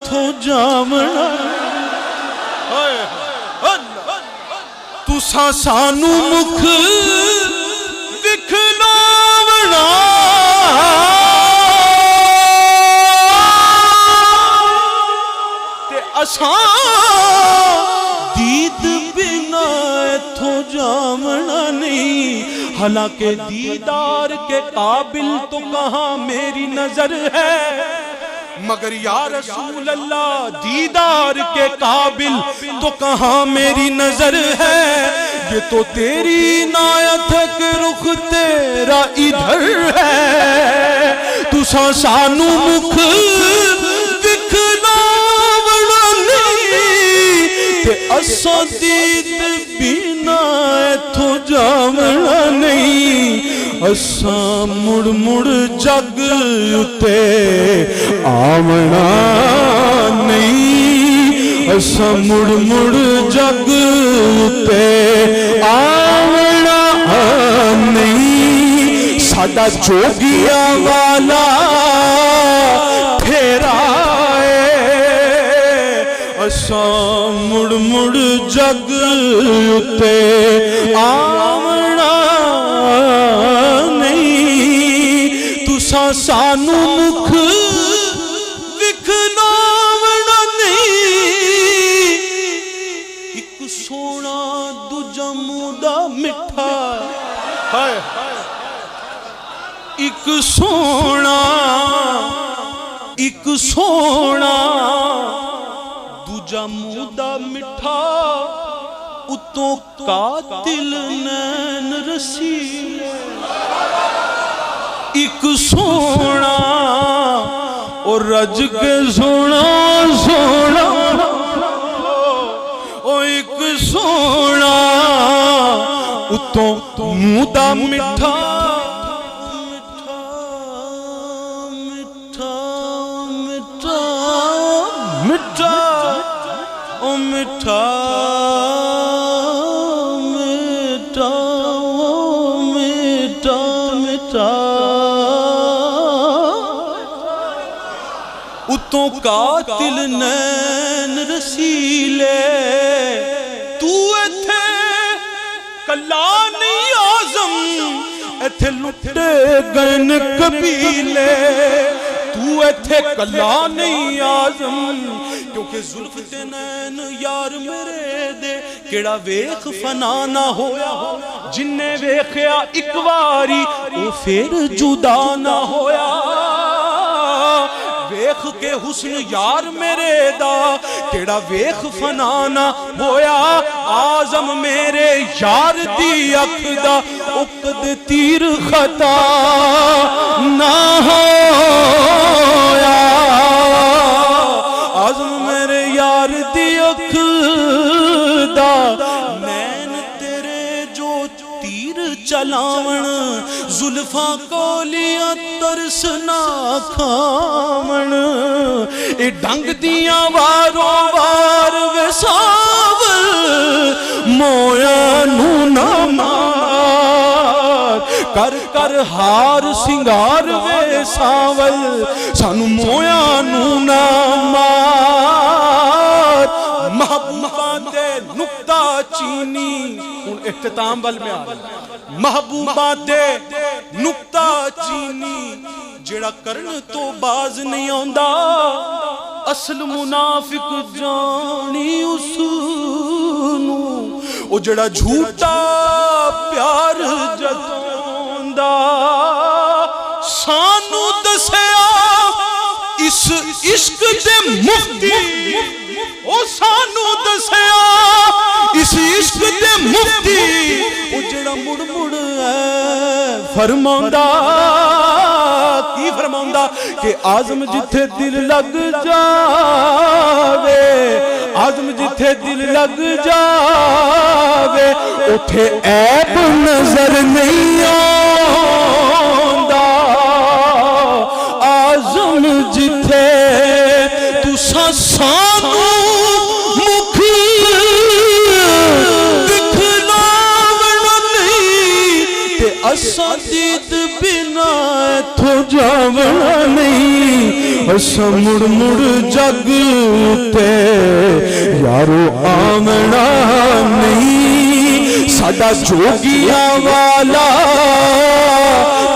ایتھوں جاونا تساں سانو مکھ دکھلاونا تے اساں دید بنا ایتھوں جاونا نہیں حالانکہ دیدار کے قابل تو کہاں میری نظر ہے مگر یا رسول اللہ دیدار کے قابل تو کہاں میری نظر ہے یہ تو تیری عنایت ہے کہ رخ تیرا ادھر ہے تساں سانو مکھ دکھلاونا نہیں تے اساں دید بنا ایتھوں جاونا نہیں اساں مڑ مڑ جگ اتے آونا نہیں اساں مڑ مڑ جگ اتے آونا نہیں ساڈا جوگیا والا پھیرا ہے اساں مڑ مڑ جگ اتے آونا سانو مکھ دکھلاونا نہیں ایک سونا دوجا مودا مٹھا ایک سونا دوجا مودا مٹھا اتوں قاتل نین رسیلے ایک سونا اور رج کے سونا سونا او ایک سونا اتوں مودا مٹھا مٹھا مٹھا مٹھا مٹھا او مٹھا اتوں قاتل نین رسیلے تو ایتھے کلا نہیں آزم ایتھے لٹے گئن قبیلے تو ایتھے کلا نہیں آزم کیونکہ زلف تے نین یار میرے دے کیڑا ویخ فنا نہ ہویا جننے ویخیا ایک واری وہ پھر جدا نہ ہویا ویخ کے حسن یار میرے دا کیڑا ویخ فنا نہ ہویا آزم میرے یار دی اکھ دا اقد تیر خطا نہ ہویا آزم میرے یار دی اکھ دا نین تیرے جو تیر چلاون زلفاں کولیاں ترس نہ کھاون اے ڈنگ دیاں واروں وار وساول مویا نو نہ مار کر کر ہار سنگار وساول سانو مویا نو نہ مار محبوبہ دے نکتہ چینی ان اختتام وال میں آ محبوبہ دے نکتہ چینی جڑا کرن تو باز نہیں آندا اصل منافق جانی اسنو او جڑا جھوٹا پیار جتوندا سانو دسیا اس عشق دے مفتی او سانو دسیا اس عشق دے مفتی او جڑا مڑ مڑ فرماؤندا کی فرماؤندا کہ آزم جتھے دل لگ جاوے آزم جتھے دل لگ جاوے اٹھے عیب نظر نہیں آندا آزم جتھے تساں سانو مکھ دکھلاونا نہیں تے اساں دید بنا ایتھوں ਜਾਵਣਾ ਨਹੀਂ ਅਸਾਂ ਮੁੜ ਮੁੜ ਜਗ ਤੇ ਯਾਰੋ ਆਵਣਾ ਨਹੀਂ ਸਾਡਾ ਜੋਗੀਆਂ ਵਾਲਾ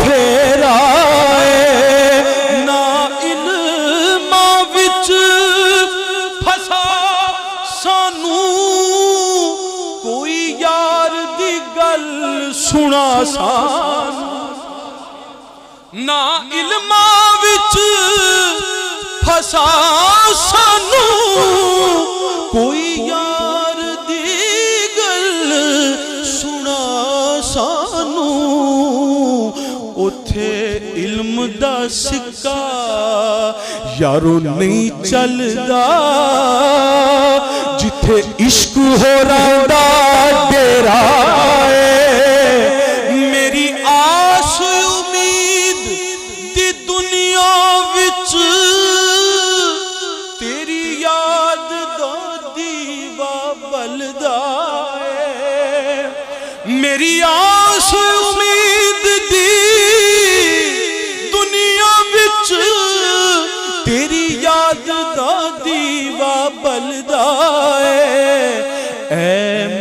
ਫੇਰਾ ਏ ਨਾ ਇਲਮਾਂ ਵਿੱਚ ਫਸਾ ਸਾਨੂੰ ਕੋਈ ਯਾਰ ਦੀ ਗੱਲ ਸੁਣਾ ਸਾਨੂੰ ਨਾ ਇਲਮਾਂ ਵਿੱਚ ਫਸਾ ਸਾਨੂੰ ਕੋਈ ਯਾਰ ਦੀ ਗੱਲ ਸੁਣਾ ਸਾਨੂੰ ਉੱਥੇ ਇਲਮ ਦਾ ਸਿੱਕਾ ਯਾਰੋ ਨਹੀਂ ਚੱਲਦਾ ਜਿੱਥੇ ਇਸ਼ਕ ਹੋਰਾਂ ਦਾ ਡੇਰਾ ਏ ਮੇਰੀ ਆਸ ਉਮੀਦ ਦੀ ਦੁਨੀਆ ਵਿੱਚ ਤੇਰੀ ਯਾਦ ਦਾ ਦੀਵਾ ਬਲਦਾ ਏ ਮੇਰੀ ਆਸ ਉਮੀਦ ਦੀ ਦੁਨੀਆ ਵਿੱਚ ਤੇਰੀ ਯਾਦ ਦਾ ਦੀਵਾ ਬਲਦਾ ਏ ਐ